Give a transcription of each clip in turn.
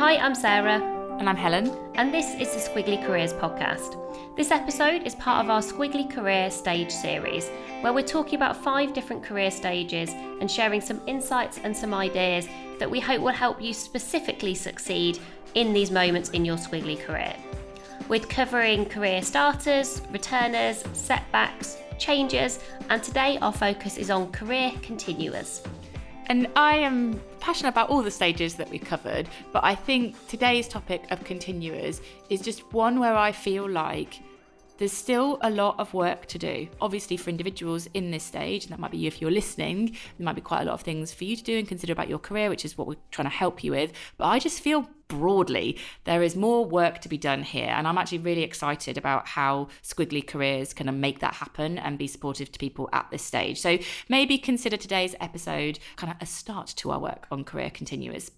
Hi, I'm Sarah. And I'm Helen. And this is the Squiggly Careers podcast. This episode is part of our Squiggly Career Stage series, where we're talking about 5 different career stages and sharing some insights and some ideas that we hope will help you specifically succeed in these moments in your Squiggly career. We're covering career starters, returners, setbacks, changes, and today our focus is on career continuers. And I am passionate about all the stages that we've covered, but I think today's topic of continuers is just one where I feel like there's still a lot of work to do. Obviously for individuals in this stage, and that might be you if you're listening, there might be quite a lot of things for you to do and consider about your career, which is what we're trying to help you with. But I just feel broadly there is more work to be done here, and I'm actually really excited about how Squiggly Careers can make that happen and be supportive to people at this stage. So maybe consider today's episode kind of a start to our work on career continuers.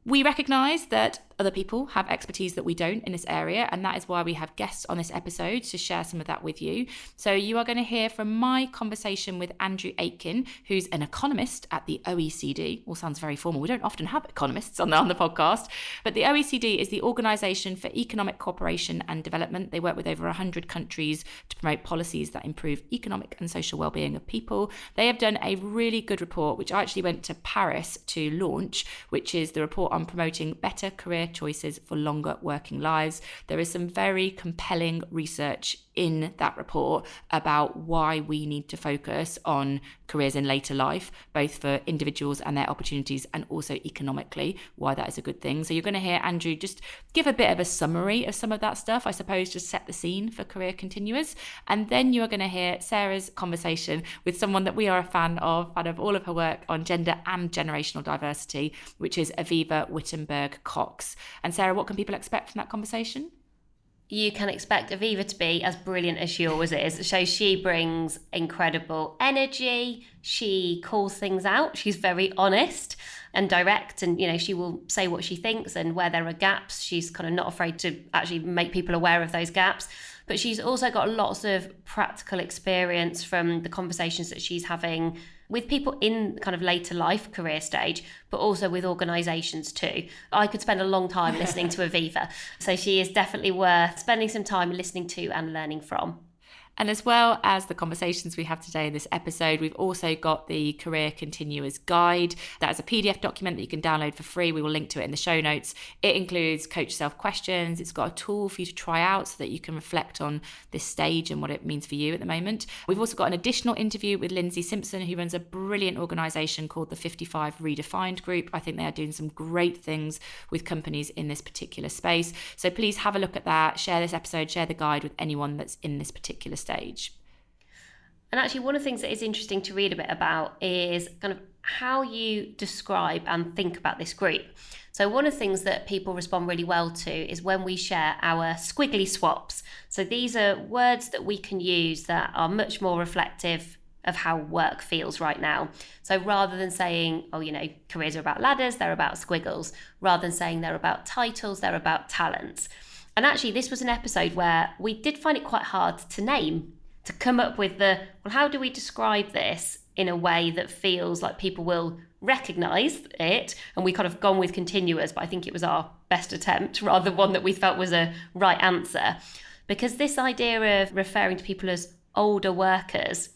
We recognise that other people have expertise that we don't in this area, and that is why we have guests on this episode to share some of that with you. So you are going to hear from my conversation with Andrew Aitken, who's an economist at the OECD. All sounds very formal. We don't often have economists on the podcast, but the OECD is the Organisation for Economic Cooperation and Development. They work with over 100 countries to promote policies that improve economic and social well-being of people. They have done a really good report, which I actually went to Paris to launch, which is the report on promoting better career choices for longer working lives. There is some very compelling research in that report about why we need to focus on careers in later life, both for individuals and their opportunities, and also economically, why that is a good thing. So you're going to hear Andrew just give a bit of a summary of some of that stuff, I suppose, just set the scene for career continuers. And then you are going to hear Sarah's conversation with someone that we are a fan of out of all of her work on gender and generational diversity, which is Avivah Wittenberg-Cox. And Sarah, what can people expect from that conversation? You can expect Avivah to be as brilliant as she always is. So she brings incredible energy. She calls things out. She's very honest and direct, and she will say what she thinks, and where there are gaps, she's kind of not afraid to actually make people aware of those gaps. But she's also got lots of practical experience from the conversations that she's having with people in kind of later life career stage, but also with organisations too. I could spend a long time listening to Avivah, so she is definitely worth spending some time listening to and learning from. And as well as the conversations we have today in this episode, we've also got the Career Continuers Guide. That is a PDF document that you can download for free. We will link to it in the show notes. It includes coach yourself questions. It's got a tool for you to try out so that you can reflect on this stage and what it means for you at the moment. We've also got an additional interview with Lindsay Simpson, who runs a brilliant organisation called the 55 Redefined Group. I think they are doing some great things with companies in this particular space. So please have a look at that. Share this episode, share the guide with anyone that's in this particular stage. And actually, one of the things that is interesting to read a bit about is kind of how you describe and think about this group. So one of the things that people respond really well to is when we share our squiggly swaps. So these are words that we can use that are much more reflective of how work feels right now. So rather than saying, careers are about ladders, they're about squiggles. Rather than saying they're about titles, they're about talents. And actually, this was an episode where we did find it quite hard to come up with how do we describe this in a way that feels like people will recognise it? And we kind of gone with continuers, but I think it was our best attempt rather than one that we felt was a right answer. Because this idea of referring to people as older workers,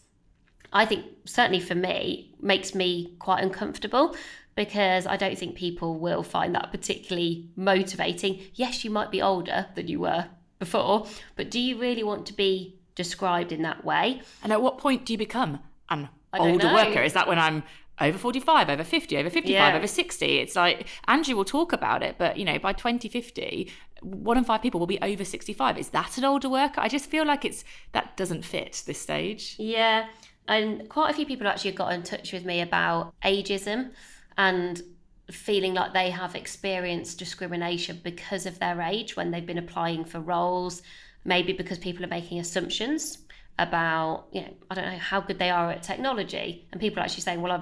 I think certainly for me, makes me quite uncomfortable, because I don't think people will find that particularly motivating. Yes, you might be older than you were before, but do you really want to be described in that way? And at what point do you become an older worker? Is that when I'm over 45, over 50, over 55, over 60? It's like, Andrew will talk about it, but by 2050, 1 in 5 people will be over 65. Is that an older worker? I just feel like that doesn't fit this stage. Yeah, and quite a few people actually got in touch with me about ageism and feeling like they have experienced discrimination because of their age when they've been applying for roles, maybe because people are making assumptions about, I don't know, how good they are at technology. And people are actually saying, well,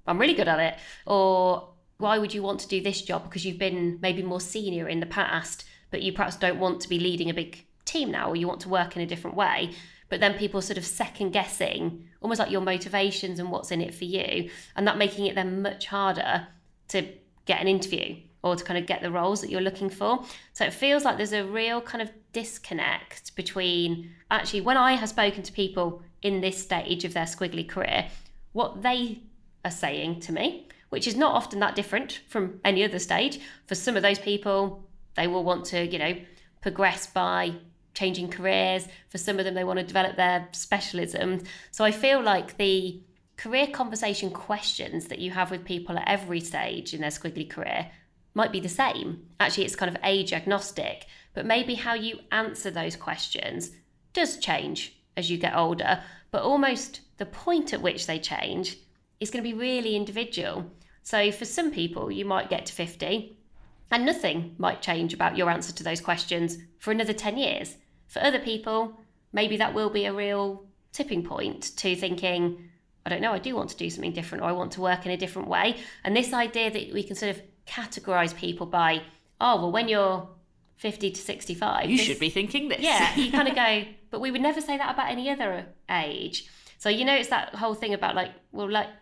I'm really good at it. Or why would you want to do this job? Because you've been maybe more senior in the past, but you perhaps don't want to be leading a big team now, or you want to work in a different way. But then people sort of second guessing almost like your motivations and what's in it for you, and that making it then much harder to get an interview or to kind of get the roles that you're looking for. So it feels like there's a real kind of disconnect between actually when I have spoken to people in this stage of their squiggly career, what they are saying to me, which is not often that different from any other stage. For some of those people, they will want to, progress by changing careers. For some of them, they want to develop their specialism. So I feel like the career conversation questions that you have with people at every stage in their squiggly career might be the same. Actually, it's kind of age agnostic, but maybe how you answer those questions does change as you get older, but almost the point at which they change is going to be really individual. So for some people, you might get to 50 and nothing might change about your answer to those questions for another 10 years. For other people, maybe that will be a real tipping point to thinking, I don't know, I do want to do something different, or I want to work in a different way. And this idea that we can sort of categorize people by, oh, well, when you're 50 to 65, you should be thinking this. Yeah, you kind of go, but we would never say that about any other age. So, it's that whole thing about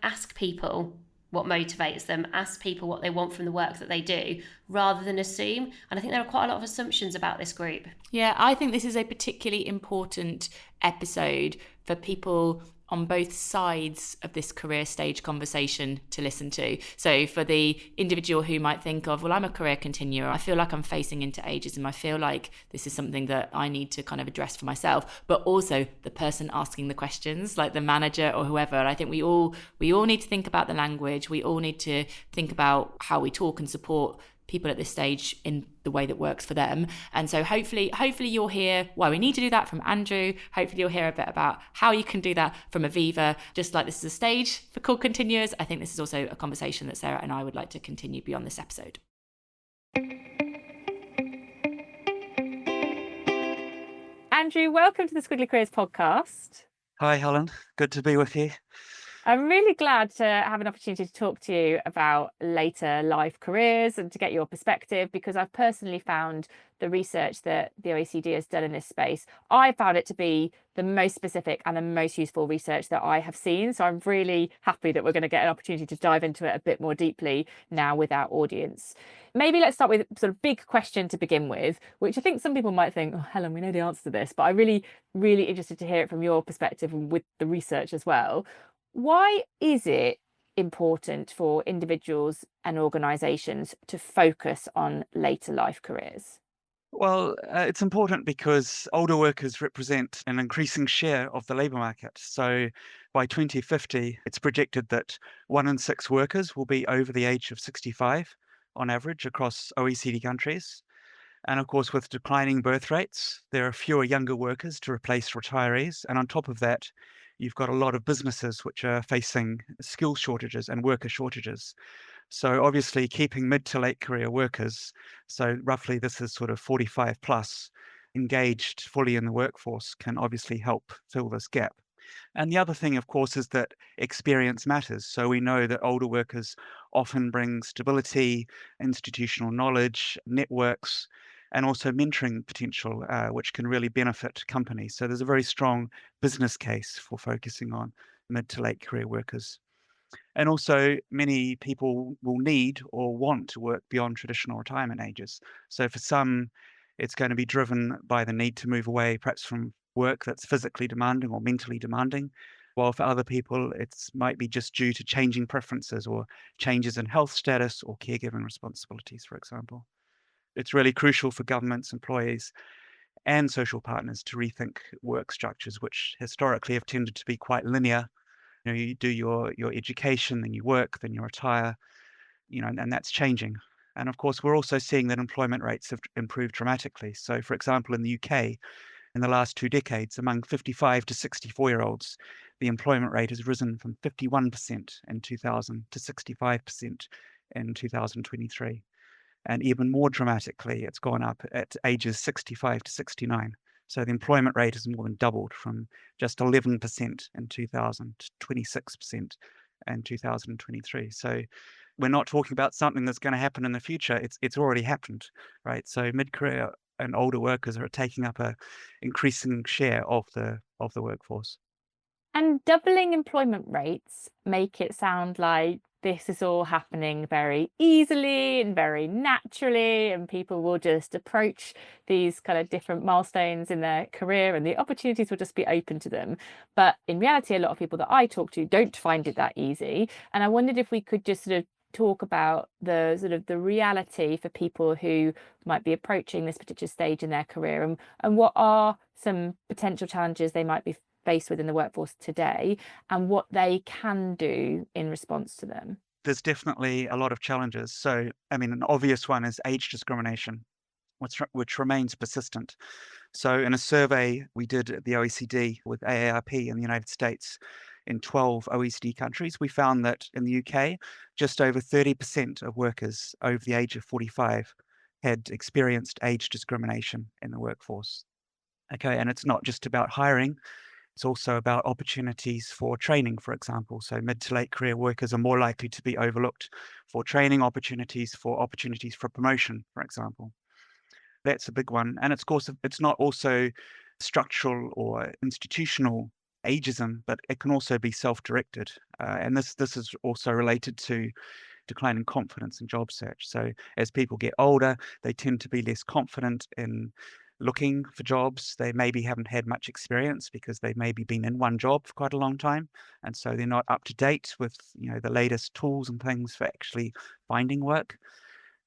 ask people what motivates them, ask people what they want from the work that they do, rather than assume. And I think there are quite a lot of assumptions about this group. Yeah, I think this is a particularly important episode for people on both sides of this career stage conversation to listen to. So for the individual who might think of, well, I'm a career continuer, I feel like I'm facing into ageism, I feel like this is something that I need to kind of address for myself, but also the person asking the questions, like the manager or whoever. I think we all need to think about the language, we all need to think about how we talk and support people at this stage in the way that works for them. And so hopefully you'll hear why we need to do that from Andrew. Hopefully you'll hear a bit about how you can do that from Avivah. Just like this is a stage for Career Continuers, I think this is also a conversation that Sarah and I would like to continue beyond this episode. Andrew, welcome to the Squiggly Careers podcast. Hi, Helen. Good to be with you. I'm really glad to have an opportunity to talk to you about later life careers and to get your perspective, because I've personally found the research that the OECD has done in this space, I found it to be the most specific and the most useful research that I have seen. So I'm really happy that we're going to get an opportunity to dive into it a bit more deeply now with our audience. Maybe let's start with a sort of big question to begin with, which I think some people might think, oh, Helen, we know the answer to this, but I'm really, really interested to hear it from your perspective and with the research as well. Why is it important for individuals and organisations to focus on later life careers? Well, it's important because older workers represent an increasing share of the labour market. So by 2050, it's projected that 1 in 6 workers will be over the age of 65 on average across OECD countries. And of course, with declining birth rates, there are fewer younger workers to replace retirees. And on top of that, you've got a lot of businesses which are facing skill shortages and worker shortages. So obviously keeping mid to late career workers, so roughly this is sort of 45 plus, engaged fully in the workforce can obviously help fill this gap. And the other thing, of course, is that experience matters. So we know that older workers often bring stability, institutional knowledge, networks, and also mentoring potential, which can really benefit companies. So there's a very strong business case for focusing on mid to late career workers. And also many people will need or want to work beyond traditional retirement ages. So for some, it's going to be driven by the need to move away perhaps from work that's physically demanding or mentally demanding, while for other people, it might be just due to changing preferences or changes in health status or caregiving responsibilities, for example. It's really crucial for governments, employees, and social partners to rethink work structures, which historically have tended to be quite linear. You do your education, then you work, then you retire, and that's changing. And of course, we're also seeing that employment rates have improved dramatically. So, for example, in the UK, in the last 2 decades, among 55 to 64-year-olds, the employment rate has risen from 51% in 2000 to 65% in 2023. And even more dramatically, it's gone up at ages 65 to 69. So the employment rate has more than doubled from just 11% in 2000 to 26% in 2023. So we're not talking about something that's going to happen in the future. It's already happened, right? So mid-career and older workers are taking up a increasing share of the workforce. And doubling employment rates make it sound like this is all happening very easily and very naturally, and people will just approach these kind of different milestones in their career and the opportunities will just be open to them. But in reality, a lot of people that I talk to don't find it that easy. And I wondered if we could just sort of talk about the sort of the reality for people who might be approaching this particular stage in their career, and what are some potential challenges they might be faced with in the workforce today, and what they can do in response to them. There's definitely a lot of challenges. So, I mean, an obvious one is age discrimination, which remains persistent. So in a survey we did at the OECD with AARP in the United States, in 12 OECD countries, we found that in the UK, just over 30% of workers over the age of 45 had experienced age discrimination in the workforce. Okay, and it's not just about hiring, it's also about opportunities for training, for example. So mid to late career workers are more likely to be overlooked for training opportunities for promotion, for example. That's a big one. And of course, it's not also structural or institutional ageism, but it can also be self-directed. And this is also related to declining confidence in job search. So as people get older, they tend to be less confident in looking for jobs. They maybe haven't had much experience because they've maybe been in one job for quite a long time. And so they're not up to date with, the latest tools and things for actually finding work.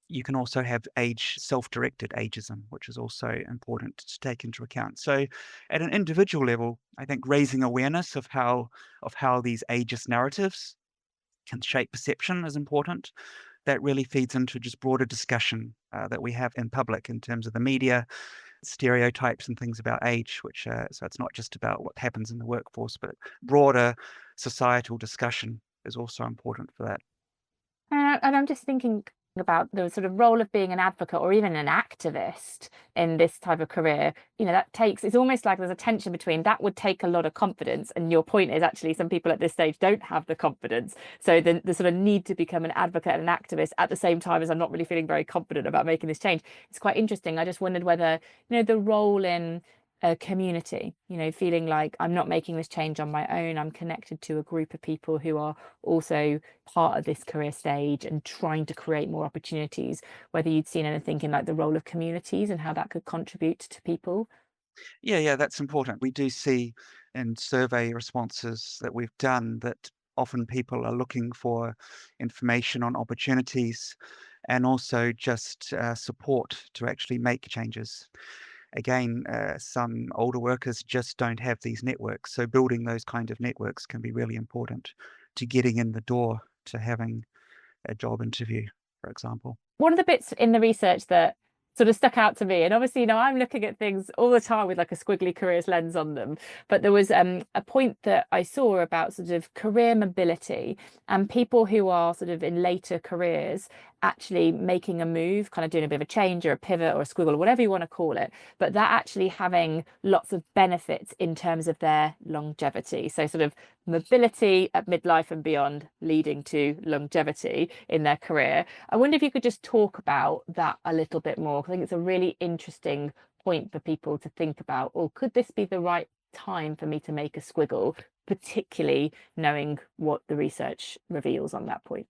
You can also have self-directed ageism, which is also important to take into account. So at an individual level, I think raising awareness of how these ageist narratives can shape perception is important. That really feeds into just broader discussion that we have in public in terms of the media, stereotypes and things about age, which so it's not just about what happens in the workforce, but broader societal discussion is also important for that. And I'm just thinking about the sort of role of being an advocate or even an activist in this type of career. It's almost like there's a tension between that would take a lot of confidence, and your point is actually some people at this stage don't have the confidence. So the sort of need to become an advocate and an activist at the same time as I'm not really feeling very confident about making this change. It's quite interesting. I just wondered whether, the role in a community, feeling like I'm not making this change on my own. I'm connected to a group of people who are also part of this career stage and trying to create more opportunities, whether you'd seen anything in like the role of communities and how that could contribute to people. Yeah, that's important. We do see in survey responses that we've done that often people are looking for information on opportunities and also just support to actually make changes. Again, some older workers just don't have these networks. So building those kind of networks can be really important to getting in the door to having a job interview, for example. One of the bits in the research that sort of stuck out to me, and obviously, I'm looking at things all the time with like a Squiggly Careers lens on them, but there was a point that I saw about sort of career mobility and people who are sort of in later careers actually making a move, kind of doing a bit of a change or a pivot or a squiggle or whatever you want to call it, but that actually having lots of benefits in terms of their longevity. So sort of mobility at midlife and beyond leading to longevity in their career. I wonder if you could just talk about that a little bit more. I think it's a really interesting point for people to think about. Or could this be the right time for me to make a squiggle, particularly knowing what the research reveals on that point?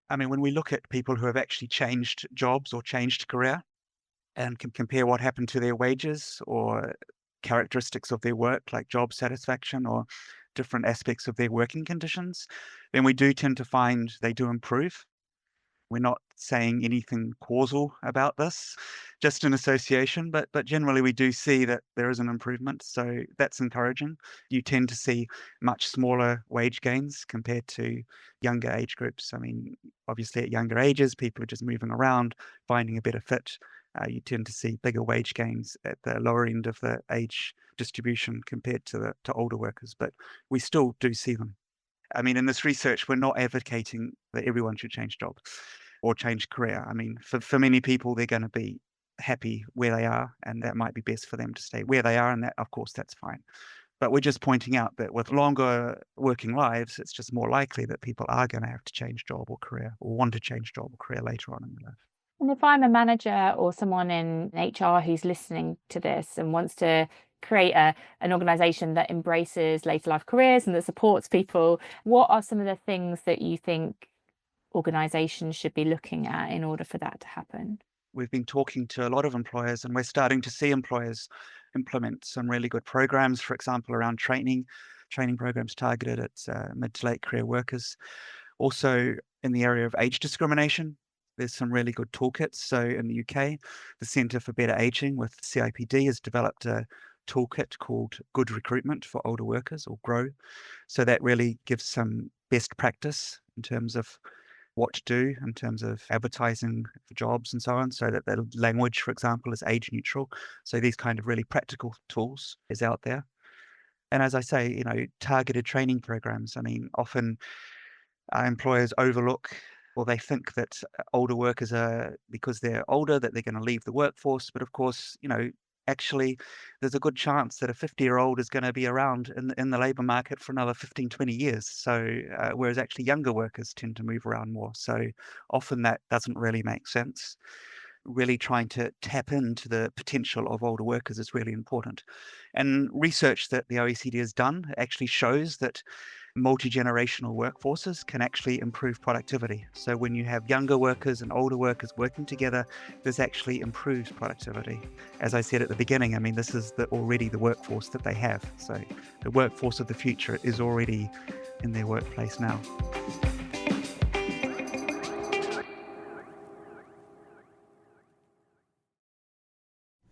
I mean, when we look at people who have actually changed jobs or changed career and can compare what happened to their wages or characteristics of their work, like job satisfaction or different aspects of their working conditions, then we do tend to find they do improve. We're not saying anything causal about this, just an association, but generally we do see that there is an improvement. So that's encouraging. You tend to see much smaller wage gains compared to younger age groups. I mean, obviously at younger ages, people are just moving around, finding a better fit. You tend to see bigger wage gains at the lower end of the age distribution compared to older workers, but we still do see them. I mean, in this research, we're not advocating that everyone should change jobs or change career. I mean, for many people, they're going to be happy where they are, and that might be best for them to stay where they are, and that, of course, that's fine. But we're just pointing out that with longer working lives, it's just more likely that people are going to have to change job or career, or want to change job or career later on in their life. And if I'm a manager or someone in HR who's listening to this and wants to create an organization that embraces later life careers and that supports people, what are some of the things that you think organisations should be looking at in order for that to happen? We've been talking to a lot of employers, and we're starting to see employers implement some really good programs, for example, around training programs targeted at mid to late career workers. Also, in the area of age discrimination, there's some really good toolkits. So in the UK, the Centre for Better Ageing with CIPD has developed a toolkit called Good Recruitment for Older Workers, or GROW. So that really gives some best practice in terms of what to do in terms of advertising for jobs and so on, so that the language, for example, is age neutral. So these kind of really practical tools is out there. And as I say, targeted training programs. I mean, often employers overlook, or they think that older workers are, because they're older, that they're going to leave the workforce. But of course, actually, there's a good chance that a 50-year-old is going to be around in the labour market for another 15, 20 years. So whereas actually younger workers tend to move around more. So often that doesn't really make sense. Really trying to tap into the potential of older workers is really important. And research that the OECD has done actually shows that multi-generational workforces can actually improve productivity. So when you have younger workers and older workers working together, this actually improves productivity. As I said at the beginning, I mean, this is already the workforce that they have. So the workforce of the future is already in their workplace now.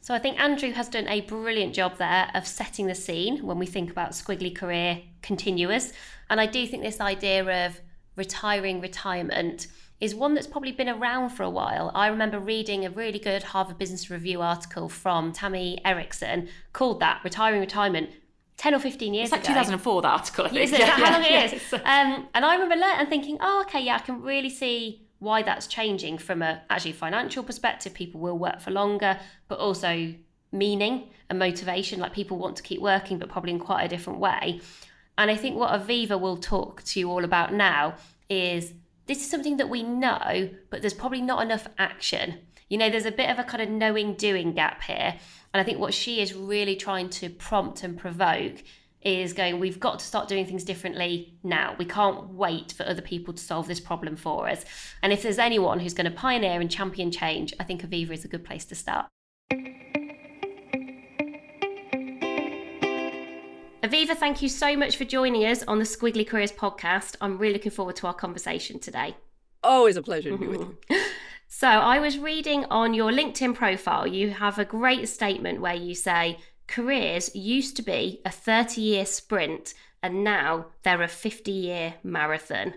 So I think Andrew has done a brilliant job there of setting the scene when we think about Squiggly Career Continuers. And I do think this idea of retirement is one that's probably been around for a while. I remember reading a really good Harvard Business Review article from Tammy Erickson called that, Retiring Retirement, 10 or 15 years ago. It's like 2004, that article, I think. Is that how long it is? And I remember learning and thinking, I can really see why that's changing from a actually financial perspective. People will work for longer, but also meaning and motivation, like people want to keep working, but probably in quite a different way. And I think what Avivah will talk to you all about now is this is something that we know, but there's probably not enough action. There's a bit of a kind of knowing doing gap here. And I think what she is really trying to prompt and provoke is going, we've got to start doing things differently now. We can't wait for other people to solve this problem for us. And if there's anyone who's going to pioneer and champion change, I think Avivah is a good place to start. Avivah, thank you so much for joining us on the Squiggly Careers podcast. I'm really looking forward to our conversation today. Always a pleasure to be with you. So I was reading on your LinkedIn profile, you have a great statement where you say, careers used to be a 30-year sprint and now they're a 50-year marathon.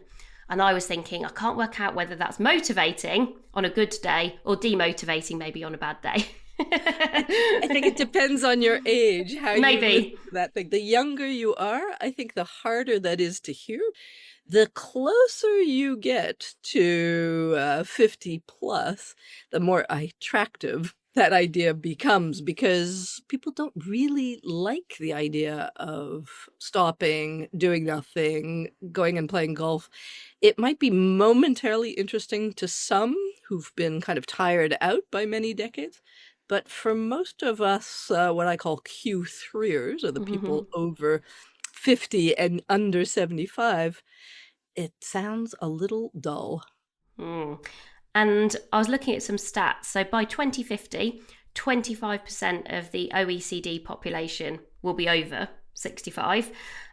And I was thinking, I can't work out whether that's motivating on a good day or demotivating maybe on a bad day. I think it depends on your age, how Maybe. you live that thing. The younger you are, I think the harder that is to hear. The closer you get to 50 plus, the more attractive that idea becomes, because people don't really like the idea of stopping, doing nothing, going and playing golf. It might be momentarily interesting to some who've been kind of tired out by many decades. But for most of us, what I call Q3ers, or the people over 50 and under 75, it sounds a little dull. And I was looking at some stats. So by 2050, 25% of the OECD population will be over 65.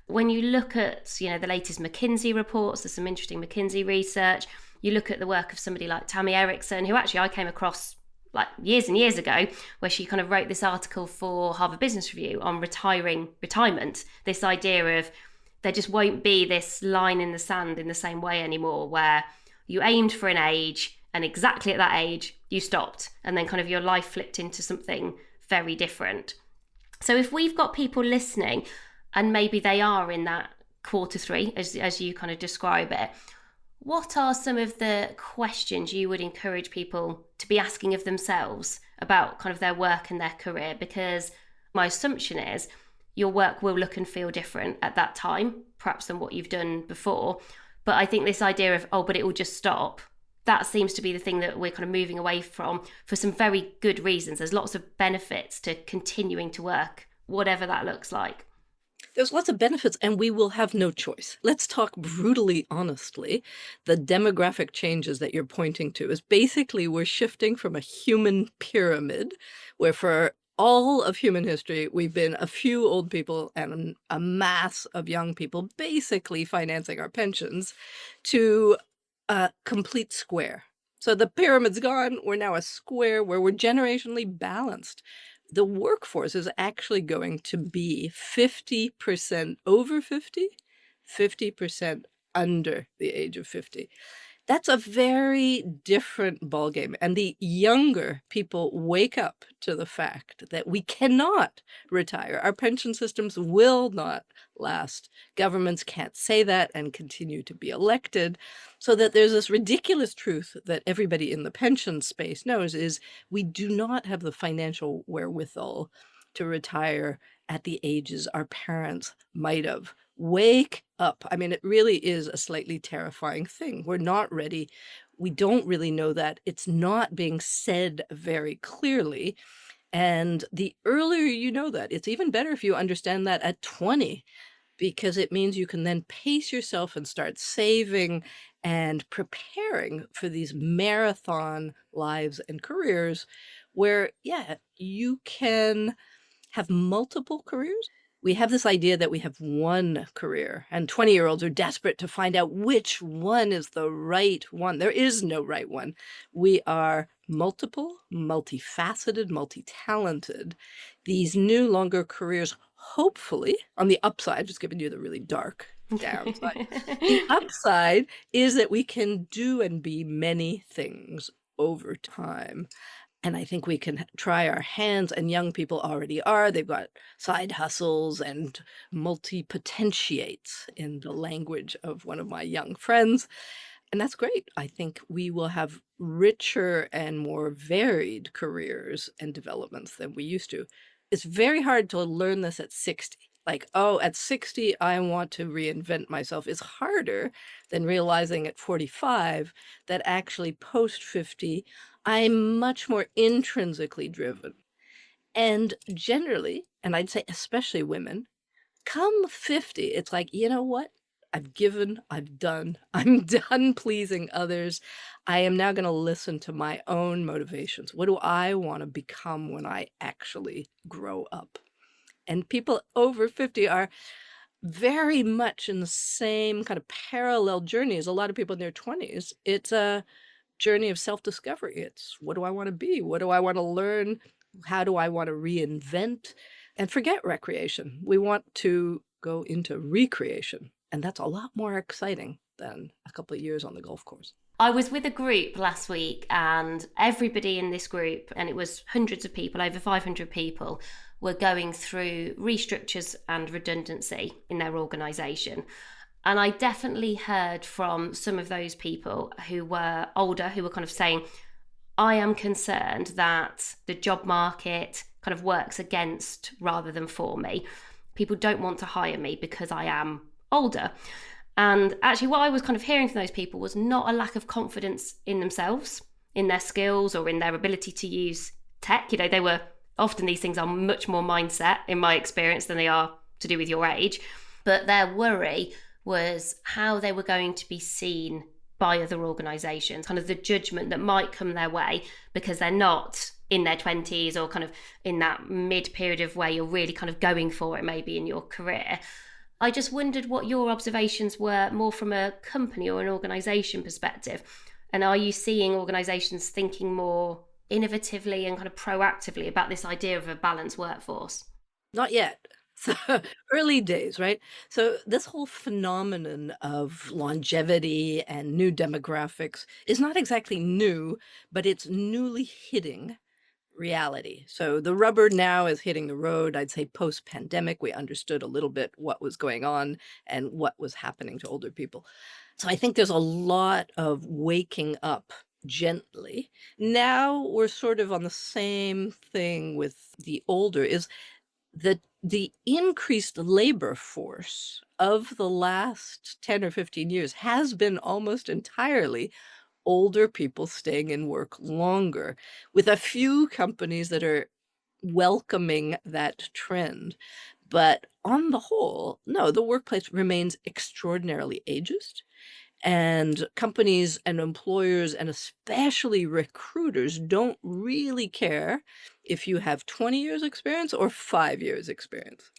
When you look at, the latest McKinsey reports, there's some interesting McKinsey research. You look at the work of somebody like Tammy Erickson, who actually I came across like years and years ago, where she kind of wrote this article for Harvard Business Review on retirement, this idea of there just won't be this line in the sand in the same way anymore, where you aimed for an age and exactly at that age you stopped, and then kind of your life flipped into something very different. So if we've got people listening and maybe they are in that Q3, as you kind of describe it, what are some of the questions you would encourage people to be asking of themselves about kind of their work and their career? Because my assumption is your work will look and feel different at that time, perhaps than what you've done before. But I think this idea of, but it will just stop, that seems to be the thing that we're kind of moving away from for some very good reasons. There's lots of benefits to continuing to work, whatever that looks like. There's lots of benefits, and we will have no choice. Let's talk brutally honestly. The demographic changes that you're pointing to is basically we're shifting from a human pyramid, where for all of human history, we've been a few old people and a mass of young people basically financing our pensions, to a complete square. So the pyramid's gone. We're now a square where we're generationally balanced. The workforce is actually going to be 50% over 50, 50% under the age of 50. That's a very different ballgame. And the younger people wake up to the fact that we cannot retire. Our pension systems will not last. Governments can't say that and continue to be elected. So that there's this ridiculous truth that everybody in the pension space knows is we do not have the financial wherewithal to retire at the ages our parents might have. Wake up. I mean, it really is a slightly terrifying thing. We're not ready. We don't really know that. It's not being said very clearly. And the earlier you know that, it's even better if you understand that at 20, because it means you can then pace yourself and start saving and preparing for these marathon lives and careers where, yeah, you can have multiple careers. We have this idea that we have one career, and 20-year-olds are desperate to find out which one is the right one. There is no right one. We are multiple, multifaceted, multi-talented. These new longer careers, hopefully, on the upside, just giving you the really dark downside, the upside is that we can do and be many things over time. And I think we can try our hands, and young people already are. They've got side hustles and multi-potentiates, in the language of one of my young friends. And that's great. I think we will have richer and more varied careers and developments than we used to. It's very hard to learn this at 60. Like, oh, at 60, I want to reinvent myself is harder than realizing at 45 that actually post 50, I'm much more intrinsically driven. And generally, and I'd say especially women, come 50, it's like, you know what? I've given, I've done, I'm done pleasing others. I am now going to listen to my own motivations. What do I want to become when I actually grow up? And people over 50 are very much in the same kind of parallel journey as a lot of people in their 20s. It's a journey of self-discovery. It's what do I want to be? What do I want to learn? How do I want to reinvent? And forget recreation. We want to go into recreation. And that's a lot more exciting than a couple of years on the golf course. I was with a group last week, and everybody in this group, and it was hundreds of people, over 500 people, were going through restructures and redundancy in their organisation. And I definitely heard from some of those people who were older, who were kind of saying, I am concerned that the job market kind of works against rather than for me. People don't want to hire me because I am older. And actually what I was kind of hearing from those people was not a lack of confidence in themselves, in their skills or in their ability to use tech. You know, they were often, these things are much more mindset in my experience than they are to do with your age. But their worry was how they were going to be seen by other organisations, kind of the judgment that might come their way because they're not in their 20s or kind of in that mid period of where you're really kind of going for it maybe in your career. I just wondered what your observations were more from a company or an organisation perspective. And are you seeing organisations thinking more innovatively and kind of proactively about this idea of a balanced workforce? Not yet. So early days, right? So this whole phenomenon of longevity and new demographics is not exactly new, but it's newly hitting reality. So the rubber now is hitting the road. I'd say post-pandemic, we understood a little bit what was going on and what was happening to older people. So I think there's a lot of waking up gently. Now we're sort of on the same thing with the older, is that the increased labor force of the last 10 or 15 years has been almost entirely older people staying in work longer, with a few companies that are welcoming that trend. But on the whole, no, the workplace remains extraordinarily ageist. And companies and employers, and especially recruiters, don't really care if you have 20 years experience or 5 years experience.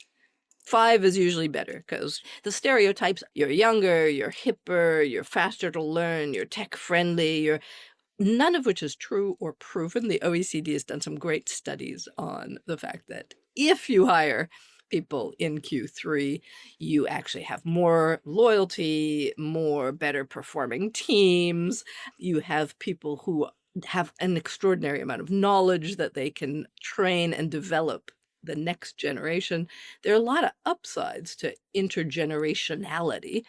5 is usually better because the stereotypes, you're younger, you're hipper, you're faster to learn, you're tech friendly, you're none of which is true or proven. The OECD has done some great studies on the fact that if you hire people in Q3, you actually have more loyalty, more better performing teams. You have people who have an extraordinary amount of knowledge that they can train and develop the next generation. There are a lot of upsides to intergenerationality,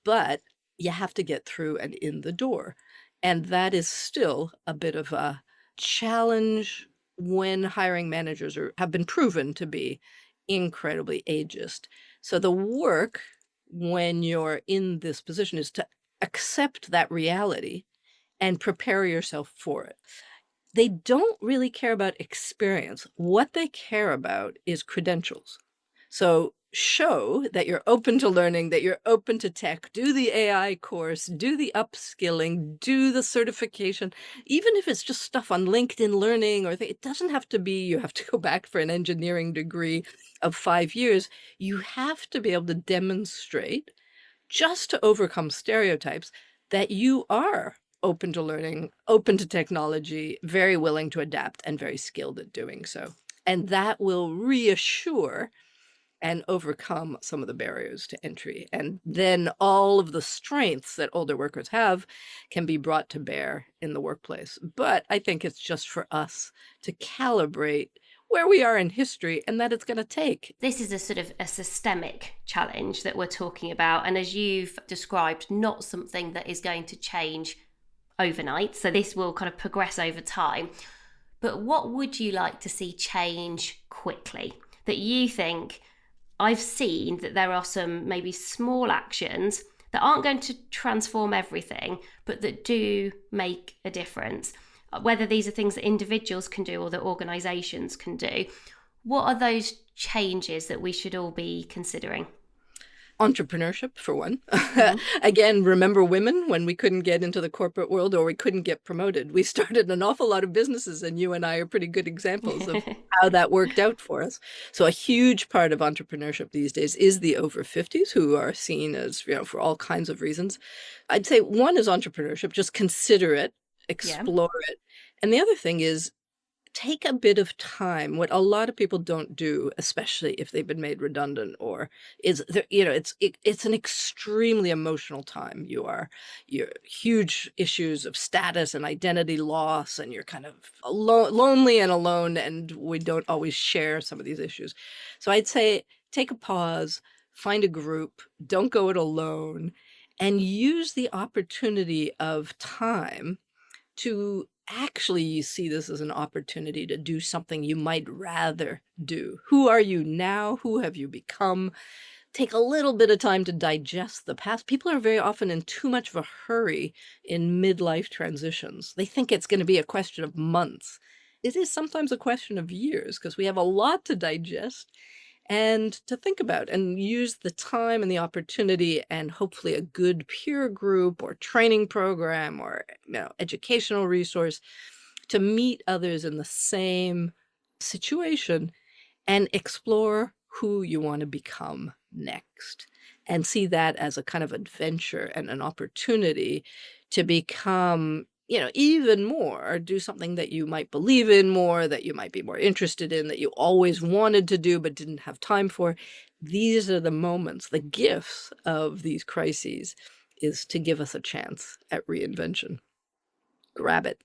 but you have to get through and in the door. And that is still a bit of a challenge when hiring managers have been proven to be incredibly ageist. So the work when you're in this position is to accept that reality and prepare yourself for it. They don't really care about experience. What they care about is credentials. So show that you're open to learning, that you're open to tech, do the AI course, do the upskilling, do the certification, even if it's just stuff on LinkedIn Learning it doesn't have to be you have to go back for an engineering degree of 5 years. You have to be able to demonstrate, just to overcome stereotypes, that you are open to learning, open to technology, very willing to adapt, and very skilled at doing so. And that will reassure and overcome some of the barriers to entry. And then all of the strengths that older workers have can be brought to bear in the workplace. But I think it's just for us to calibrate where we are in history and that it's going to take. This is a sort of a systemic challenge that we're talking about. And as you've described, not something that is going to change overnight. So this will kind of progress over time. But what would you like to see change quickly? That you think, I've seen that there are some maybe small actions that aren't going to transform everything, but that do make a difference. Whether these are things that individuals can do or that organisations can do. What are those changes that we should all be considering? Entrepreneurship, for one. Again, remember women when we couldn't get into the corporate world or we couldn't get promoted? We started an awful lot of businesses, and you and I are pretty good examples of how that worked out for us. So a huge part of entrepreneurship these days is the over 50s, who are seen as, for all kinds of reasons. I'd say one is entrepreneurship, just consider it, explore it. And the other thing is take a bit of time. What a lot of people don't do, especially if they've been made redundant, or it's an extremely emotional time. You're huge issues of status and identity loss, and you're kind of lonely and alone, and we don't always share some of these issues. So I'd say take a pause, find a group, don't go it alone, and use the opportunity of time to actually you see this as an opportunity to do something you might rather do. Who are you now? Who have you become? Take a little bit of time to digest the past. People are very often in too much of a hurry in midlife transitions. They think it's going to be a question of months. It is sometimes a question of years because we have a lot to digest and to think about, and use the time and the opportunity and hopefully a good peer group or training program or educational resource to meet others in the same situation and explore who you want to become next, and see that as a kind of adventure and an opportunity to become even more, do something that you might believe in more, that you might be more interested in, that you always wanted to do but didn't have time for. These are the moments, the gifts of these crises, is to give us a chance at reinvention. Grab it.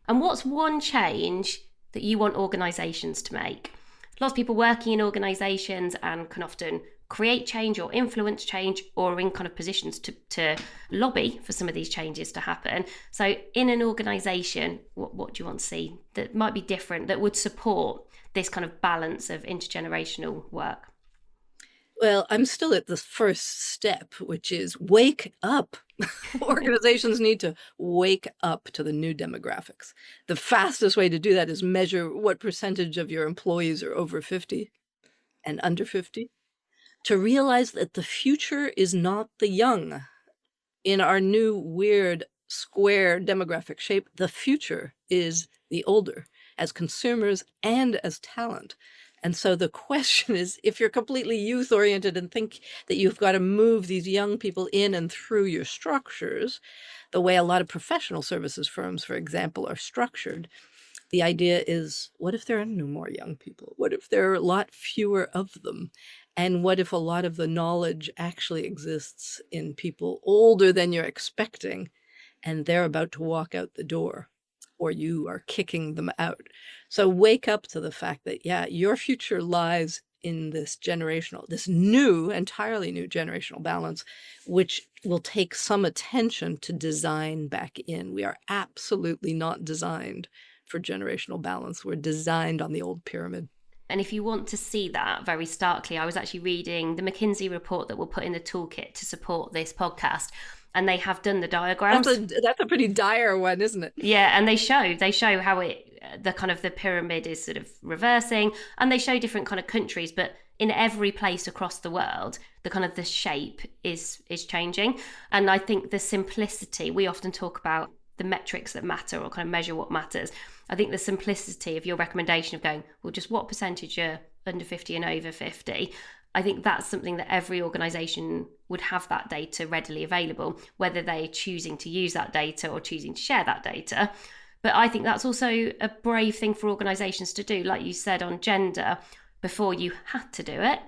And what's one change that you want organisations to make? Lots of people working in organisations and can often create change or influence change, or are in kind of positions to lobby for some of these changes to happen. So in an organisation, what do you want to see that might be different, that would support this kind of balance of intergenerational work? Well, I'm still at the first step, which is wake up. Organizations need to wake up to the new demographics. The fastest way to do that is measure what percentage of your employees are over 50. and under 50, to realize that the future is not the young. In our new weird square demographic shape, the future is the older, as consumers and as talent. And so the question is, if you're completely youth-oriented and think that you've got to move these young people in and through your structures, the way a lot of professional services firms, for example, are structured, the idea is, what if there are no more young people? What if there are a lot fewer of them? And what if a lot of the knowledge actually exists in people older than you're expecting, and they're about to walk out the door, or you are kicking them out? So wake up to the fact that, yeah, your future lies in this new, entirely new generational balance, which will take some attention to design back in. We are absolutely not designed for generational balance. We're designed on the old pyramid. And if you want to see that very starkly, I was actually reading the McKinsey report that we'll put in the toolkit to support this podcast. And they have done the diagrams. That's a pretty dire one, isn't it? Yeah, and they show how the pyramid is sort of reversing, and they show different kind of countries, but in every place across the world, the shape is changing. And I think the simplicity, we often talk about the metrics that matter or kind of measure what matters. I think the simplicity of your recommendation of going, well, just what percentage are under 50 and over 50? I think that's something that every organisation would have that data readily available, whether they're choosing to use that data or choosing to share that data. But I think that's also a brave thing for organisations to do. Like you said on gender, before you had to do it,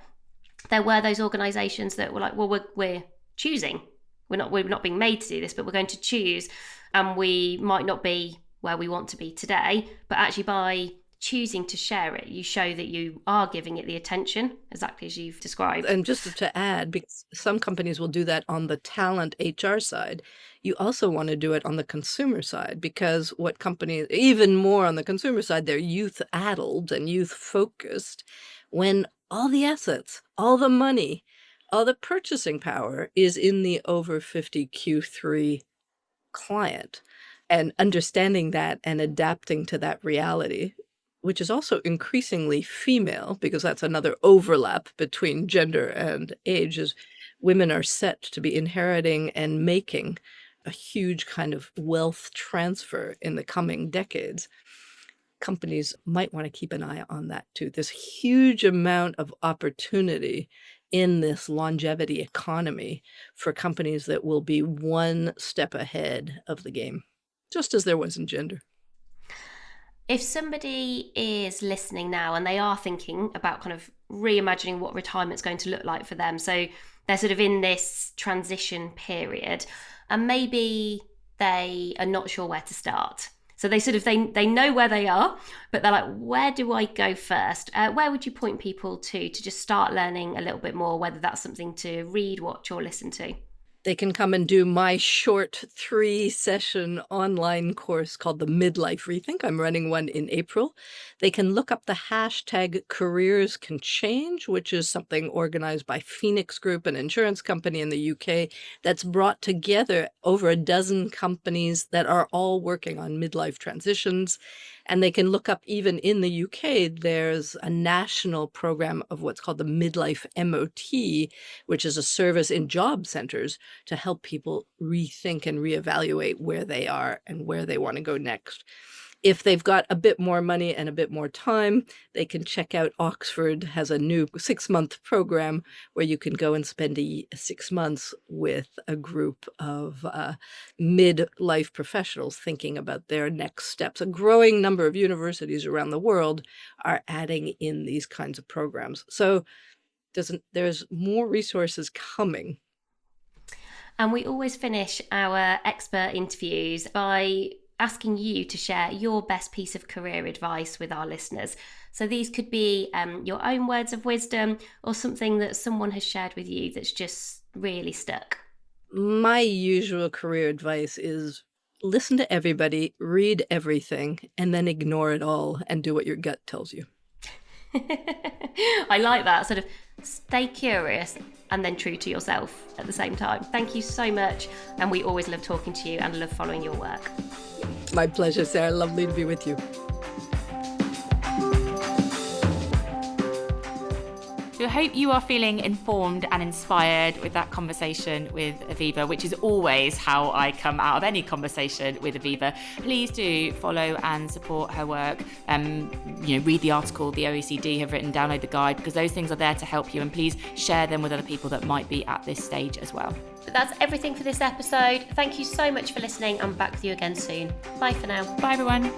there were those organisations that were like, well, we're choosing. We're not being made to do this, but we're going to choose. And we might not be where we want to be today, but actually by choosing to share it, you show that you are giving it the attention, exactly as you've described. And just to add, because some companies will do that on the talent HR side, you also want to do it on the consumer side, because what companies, even more on the consumer side, they're youth-addled and youth-focused, when all the assets, all the money, all the purchasing power is in the over 50 Q3 client. And understanding that and adapting to that reality, which is also increasingly female, because that's another overlap between gender and age, is women are set to be inheriting and making a huge kind of wealth transfer in the coming decades. Companies might want to keep an eye on that too. There's a huge amount of opportunity in this longevity economy for companies that will be one step ahead of the game, just as there was in gender. If somebody is listening now and they are thinking about kind of reimagining what retirement's going to look like for them, so they're sort of in this transition period, and maybe they are not sure where to start. So they know where they are, but they're like, where do I go first? Where would you point people to just start learning a little bit more, whether that's something to read, watch, or listen to? They can come and do my short 3-session online course called the Midlife Rethink. I'm running one in April. They can look up the hashtag Careers Can Change, which is something organized by Phoenix Group, an insurance company in the UK, that's brought together over a dozen companies that are all working on midlife transitions. And they can look up, even in the UK, there's a national program of what's called the Midlife MOT, which is a service in job centers to help people rethink and reevaluate where they are and where they want to go next. If they've got a bit more money and a bit more time, they can check out Oxford has a new 6-month program where you can go and spend 6 months with a group of midlife professionals thinking about their next steps. A growing number of universities around the world are adding in these kinds of programs. So there's more resources coming. And we always finish our expert interviews by asking you to share your best piece of career advice with our listeners. So these could be your own words of wisdom or something that someone has shared with you that's just really stuck. My usual career advice is listen to everybody, read everything, and then ignore it all and do what your gut tells you. I like that. Sort of stay curious and then true to yourself at the same time. Thank you so much. And we always love talking to you and love following your work. My pleasure, Sarah. Lovely to be with you. hope you are feeling informed and inspired with that conversation with Avivah, which is always how I come out of any conversation with Avivah. Please do follow and support her work. Read the article the OECD have written, download the guide, because those things are there to help you, and please share them with other people that might be at this stage as well. But that's everything for this episode. Thank you so much for listening. I'm back with you again soon. Bye for now. Bye everyone.